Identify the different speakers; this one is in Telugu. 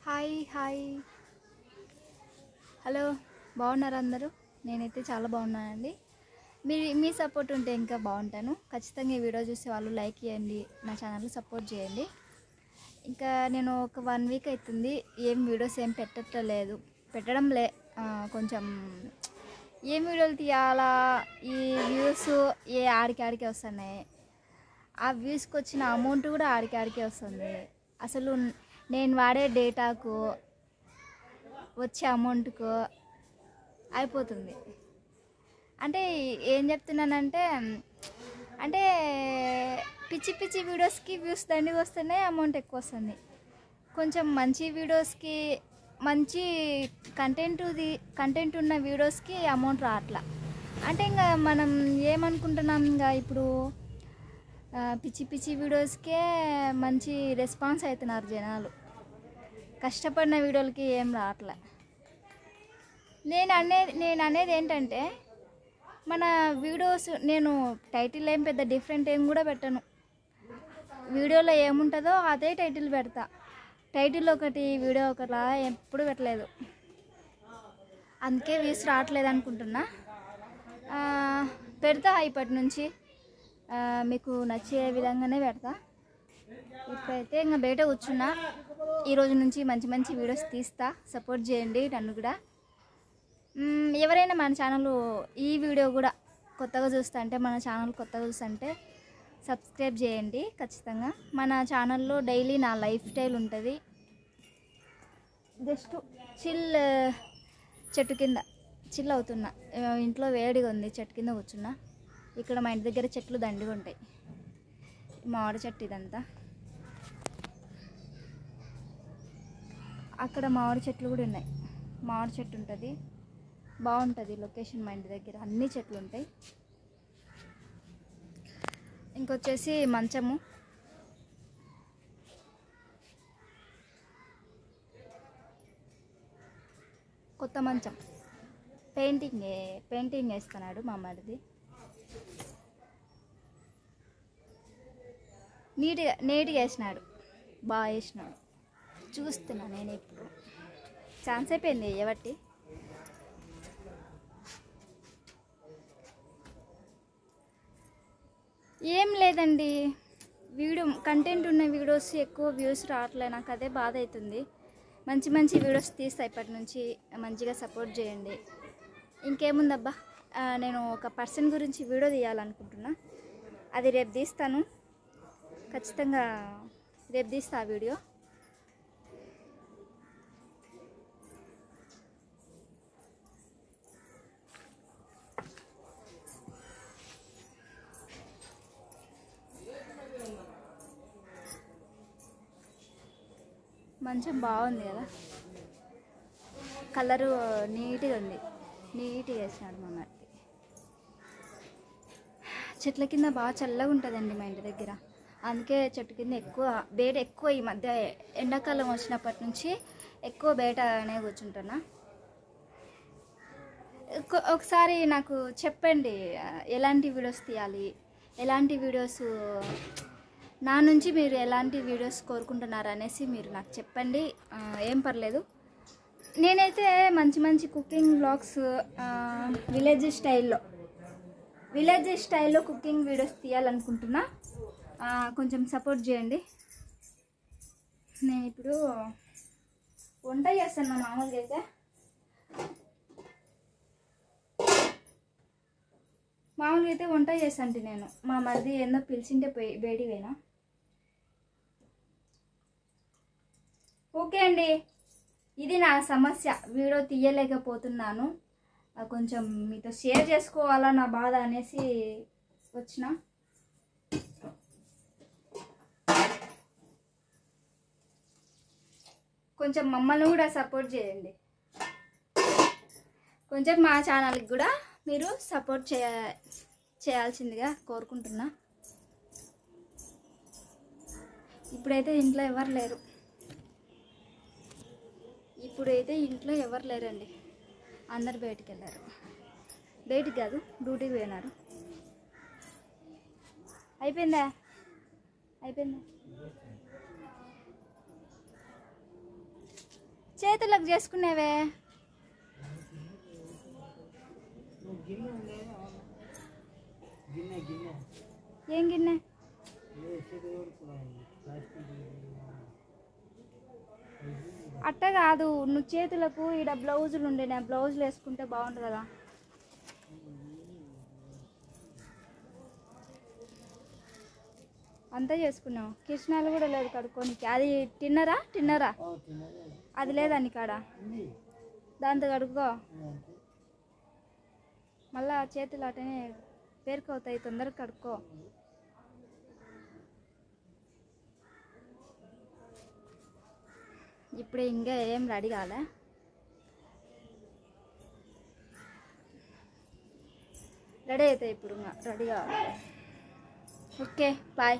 Speaker 1: హాయ్ హాయ్ హలో, బాగున్నారా అందరూ? నేనైతే చాలా బాగున్నానండి. మీ సపోర్ట్ ఉంటే ఇంకా బాగుంటాను. ఖచ్చితంగా ఈ వీడియో చూసే వాళ్ళు లైక్ చేయండి, నా ఛానల్ సపోర్ట్ చేయండి. ఇంకా నేను ఒక 1 వీక్ అవుతుంది ఏం వీడియోస్ ఏం పెట్టడం లే. కొంచెం ఏం వీడియోలు తీయాలా, ఈ వ్యూస్ ఆడికి వస్తున్నాయి. ఆ వ్యూస్కి వచ్చిన అమౌంట్ కూడా ఆడికే వస్తుంది. అసలు నేను వాడే డేటాకు వచ్చే అమౌంట్కు అయిపోతుంది. అంటే ఏం చెప్తున్నానంటే, అంటే పిచ్చి పిచ్చి వీడియోస్కి వ్యూస్ దండిగా వస్తున్నాయి, అమౌంట్ ఎక్కువ వస్తుంది. కొంచెం మంచి వీడియోస్కి, మంచి కంటెంట్ ఉన్న వీడియోస్కి అమౌంట్ రావట్లా. అంటే ఇంకా మనం ఏమనుకుంటున్నాం, ఇంకా ఇప్పుడు పిచ్చి పిచ్చి వీడియోస్కే మంచి రెస్పాన్స్ అవుతున్నారు జనాలు. కష్టపడిన వీడియోలకి ఏం రావట్లే. నేను అనేది ఏంటంటే, మన వీడియోస్ నేను టైటిల్ ఏం పెద్ద డిఫరెంట్ ఏం కూడా పెట్టను. వీడియోలో ఏముంటుందో అదే టైటిల్ పెడతా. టైటిల్ ఒకటి వీడియో ఒకలా ఎప్పుడు పెట్టలేదు. అందుకే వ్యూస్ రావట్లేదు అనుకుంటున్నా. పెడతా ఇప్పటి నుంచి, మీకు నచ్చే విధంగానే పెడతా. ఇప్పుడైతే ఇంకా బయట కూర్చున్నా. ఈరోజు నుంచి మంచి మంచి వీడియోస్ తీస్తా. సపోర్ట్ చేయండి నన్ను కూడా. ఎవరైనా మన ఛానల్ ఈ వీడియో కూడా కొత్తగా చూస్తుంటే, మన ఛానల్ కొత్తగా చూస్తుంటే సబ్స్క్రైబ్ చేయండి ఖచ్చితంగా. మన ఛానల్లో డైలీ నా లైఫ్ స్టైల్ ఉంటుంది. జస్ట్ చెట్టు కింద చిల్ అవుతున్నా. ఇంట్లో వేడిగా ఉంది, చెట్టు కింద కూర్చున్నా. ఇక్కడ మా ఇంటి దగ్గర చెట్లు దండిగా ఉంటాయి. మామిడి చెట్టు ఇదంతా. అక్కడ మామిడి చెట్లు కూడా ఉన్నాయి. మామిడి చెట్టు ఉంటుంది, బాగుంటుంది లొకేషన్. మా ఇంటి దగ్గర అన్ని చెట్లు ఉంటాయి. ఇంకొచ్చేసి మంచము, కొత్త మంచం. పెయింటింగ్ వేస్తున్నాడు మా మరిది. నీట్గా వేసినాడు, బాగా వేసినాడు. చూస్తున్నా నేను ఇప్పుడు. ఛాన్స్ అయిపోయింది వేయబట్టి. ఏం లేదండి, కంటెంట్ ఉన్న వీడియోస్ ఎక్కువ వ్యూస్ రావట్లే. నాకు అదే బాధ అవుతుంది. మంచి మంచి వీడియోస్ తీస్తా ఇప్పటి నుంచి. మంచిగా సపోర్ట్ చేయండి. ఇంకేముందబ్బా, నేను ఒక పర్సన్ గురించి వీడియో తీయాలనుకుంటున్నా. అది రేపు తీస్తాను, ఖచ్చితంగా రేపు తీస్తా ఆ వీడియో. మంచం బాగుంది కదా, కలరు నీట్గా ఉంది. నీట్గా వేసినాడు మా మరిది. చెట్ల కింద బాగా చల్లగా ఉంటుందండి మా ఇంటి దగ్గర. అందుకే చెట్టు కింద వేడి ఎక్కువ. ఈ మధ్య ఎండాకాలం వచ్చినప్పటి నుంచి ఎక్కువ బయటనే కూర్చుంటున్నా. ఒకసారి నాకు చెప్పండి, ఎలాంటి వీడియోస్ తీయాలి, ఎలాంటి వీడియోస్ నా నుంచి మీరు ఎలాంటి వీడియోస్ కోరుకుంటున్నారు అనేసి మీరు నాకు చెప్పండి. ఏం పర్లేదు. నేనైతే మంచి మంచి కుకింగ్ బ్లాగ్స్, విలేజ్ స్టైల్లో కుకింగ్ వీడియోస్ తీయాలనుకుంటున్నా. కొంచెం సపోర్ట్ చేయండి. నేను ఇప్పుడు వంట చేస్తాను. మామూలుగా అయితే వంట చేస్తాంటి నేను. మా మరిది ఏందో పిలిచింటే బయటికి పోయినా. ఓకే అండి, ఇది నా సమస్య. వీడియో తీయలేకపోతున్నాను. కొంచెం మీతో షేర్ చేసుకోవాలా నా బాధ అనేసి వచ్చిన. కొంచెం మమ్మల్ని కూడా సపోర్ట్ చేయండి. కొంచెం మా ఛానల్కి కూడా మీరు సపోర్ట్ చేయాల్సిందిగా కోరుకుంటున్నా. ఇప్పుడైతే ఇంట్లో ఎవరు లేరండి. అందరు బయటికి వెళ్ళారు. బయటికి కాదు, డ్యూటీకి పోయినారు. అయిపోయిందా? చేతులకు చేసుకునేవే. ఏం గిన్నె? అట్ట కాదు, నువ్వు చేతులకు ఈడ బ్లౌజులు ఉండే, నా బ్లౌజులు వేసుకుంటే బాగుంటుంది కదా. అంతా చేసుకున్నావు. కిష్ణాలు కూడా లేదు కడుక్కోనికి. అది తిన్నరా అది లేదా నీకాడ? దాంతో కడుక్కో. మళ్ళా చేతులు అటనే పేరుకవుతాయి, తొందరగా కడుక్కో. ఇప్పుడే ఇంకా ఏం రెడీ కాలే. రెడీ అవుతాయి ఇప్పుడు, ఇంకా రెడీ కావాలి. Okay bye.